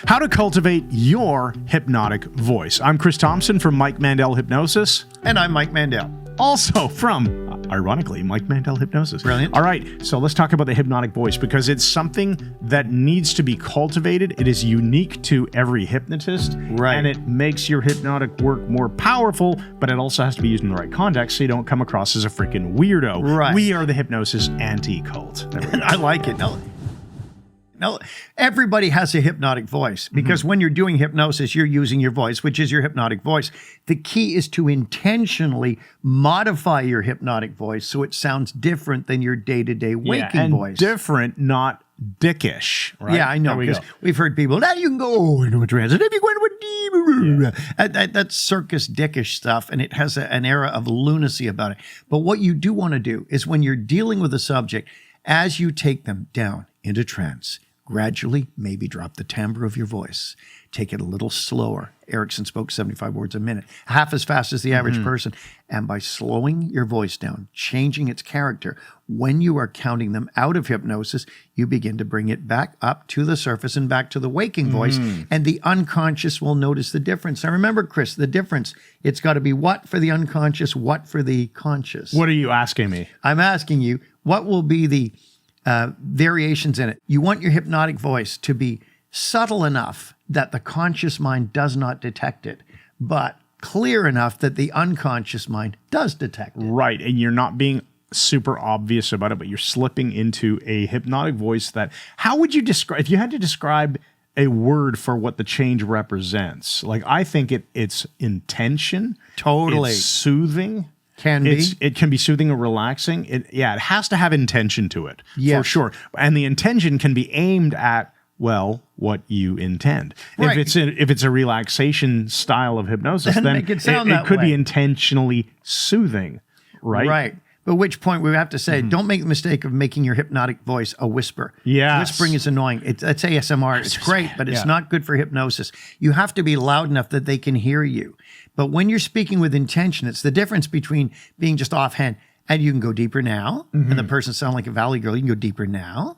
How to cultivate your hypnotic voice. I'm Chris Thompson from Mike Mandel Hypnosis. And I'm Mike Mandel. Also from, ironically, Mike Mandel Hypnosis. Brilliant. All right, so let's talk about the hypnotic voice because it's something that needs to be cultivated. It is unique to every hypnotist. Right. And it makes your hypnotic work more powerful, but it also has to be used in the right context so you don't come across as a freaking weirdo. Right. We are the hypnosis anti-cult. There we go. I like it. No, everybody has a hypnotic voice because when you're doing hypnosis, you're using your voice, which is your hypnotic voice. The key is to intentionally modify your hypnotic voice so it sounds different than your day-to-day waking voice. Different, not dickish. Right? Yeah, I know, because we've heard people, now you can go into a trance, and if you go into a deep, that's circus dickish stuff, and it has an era of lunacy about it. But what you do want to do is when you're dealing with a subject, as you take them down into trance, gradually maybe drop the timbre of your voice. Take it a little slower. Erickson spoke 75 words a minute, half as fast as the average person. And by slowing your voice down, changing its character, when you are counting them out of hypnosis, you begin to bring it back up to the surface and back to the waking voice. And the unconscious will notice the difference. Now remember, Chris, the difference, it's got to be what for the unconscious, what for the conscious. What are you asking me? I'm asking you, what will be the variations in it? You want your hypnotic voice to be subtle enough that the conscious mind does not detect it, but clear enough that the unconscious mind does detect it. Right. And you're not being super obvious about it, but you're slipping into a hypnotic voice that, how would you describe, if you had to describe a word for what the change represents? Like, I think it's intention. Totally. It's soothing. It can be soothing or relaxing. It has to have intention to it, for sure. And the intention can be aimed at, well, what you intend. Right. If it's a relaxation style of hypnosis, then make it sound that could way. be intentionally soothing, right? Right. But which point we have to say, don't make the mistake of making your hypnotic voice a whisper. Yes. Whispering is annoying. That's ASMR. It's great, but it's not good for hypnosis. You have to be loud enough that they can hear you. But when you're speaking with intention, it's the difference between being just offhand and you can go deeper now, and the person sound like a valley girl. You can go deeper now,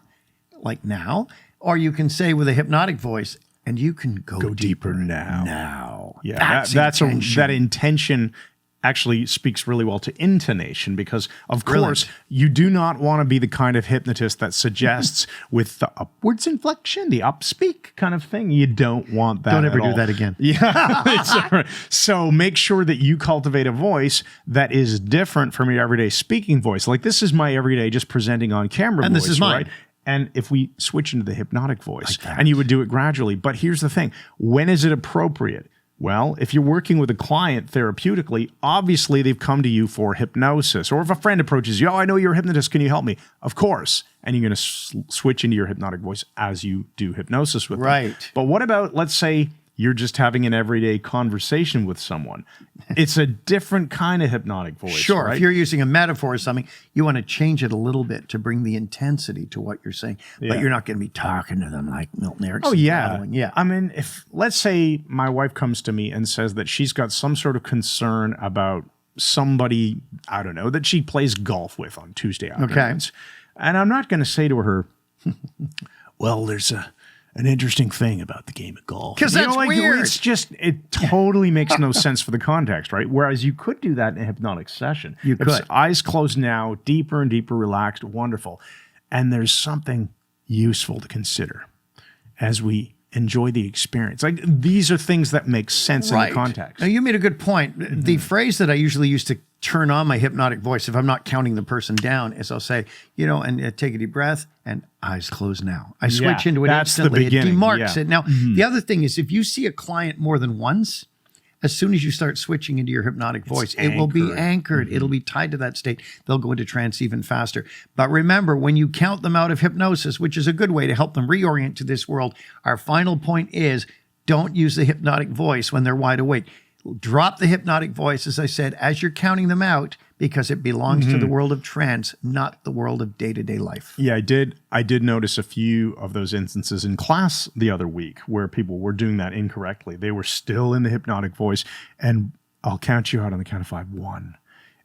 like now, or you can say with a hypnotic voice, and you can go deeper now. Now. Yeah, that intention actually speaks really well to intonation because, of course, you do not want to be the kind of hypnotist that suggests with the upwards inflection, the upspeak kind of thing. You don't want that. Don't ever at all. do that again. Yeah. So make sure that you cultivate a voice that is different from your everyday speaking voice. Like, this is my everyday just presenting on camera and voice, this is mine. right? And if we switch into the hypnotic voice, and you would do it gradually. But here's the thing. When is it appropriate? Well, if you're working with a client therapeutically, obviously they've come to you for hypnosis. Or if a friend approaches you, oh, I know you're a hypnotist, can you help me? Of course. And you're going to switch into your hypnotic voice as you do hypnosis with them. Right. But what about, let's say, you're just having an everyday conversation with someone. It's a different kind of hypnotic voice. Sure. Right? If you're using a metaphor or something, you want to change it a little bit to bring the intensity to what you're saying. But you're not going to be talking to them like Milton Erickson. Oh, yeah. Battling. Yeah. I mean, if let's say my wife comes to me and says that she's got some sort of concern about somebody, I don't know, that she plays golf with on Tuesday afternoons. And I'm not going to say to her, well, there's an interesting thing about the game of golf. Because that's weird. It's just, it totally makes no sense for the context, right? Whereas you could do that in a hypnotic session. You could. Eyes closed now, deeper and deeper relaxed, wonderful. And there's something useful to consider as we enjoy the experience. Like, these are things that make sense in the context. Now, you made a good point. The phrase that I usually use to turn on my hypnotic voice, if I'm not counting the person down, is I'll say, and take a deep breath and eyes closed now. I switch into it instantly. It demarks it. Now, the other thing is if you see a client more than once, as soon as you start switching into your hypnotic voice, it will be anchored. It'll be tied to that state. They'll go into trance even faster. But remember, when you count them out of hypnosis, which is a good way to help them reorient to this world, our final point is don't use the hypnotic voice when they're wide awake. Drop the hypnotic voice, as I said, as you're counting them out, because it belongs to the world of trance, not the world of day-to-day life. Yeah, I did notice a few of those instances in class the other week where people were doing that incorrectly. They were still in the hypnotic voice, and I'll count you out on the count of 5. 1,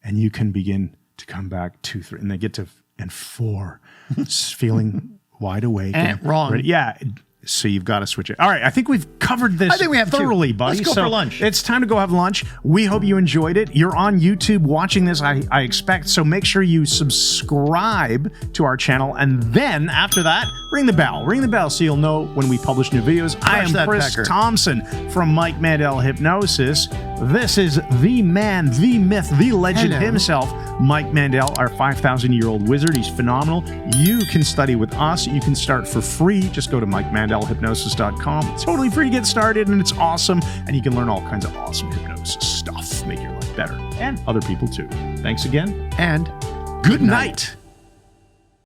and you can begin to come back. 2, 3, and they get to 4, feeling wide awake. Wrong. Ready. Yeah. So you've got to switch it. All right, I think we've covered this I think we have thoroughly, to. buddy. Let's go So for lunch. It's time to go have lunch. We hope you enjoyed it. You're on YouTube watching this, I expect. So make sure you subscribe to our channel. And then after that, ring the bell. Ring the bell so you'll know when we publish new videos. I am that Chris pecker. Thompson from Mike Mandel Hypnosis. This is the man, the myth, the legend Hello. himself, Mike Mandel, our 5,000-year-old wizard. He's phenomenal. You can study with us. You can start for free. Just go to MikeMandelHypnosis.com. It's totally free to get started, and it's awesome. And you can learn all kinds of awesome hypnosis stuff. Make your life better. And other people, too. Thanks again. And Good night.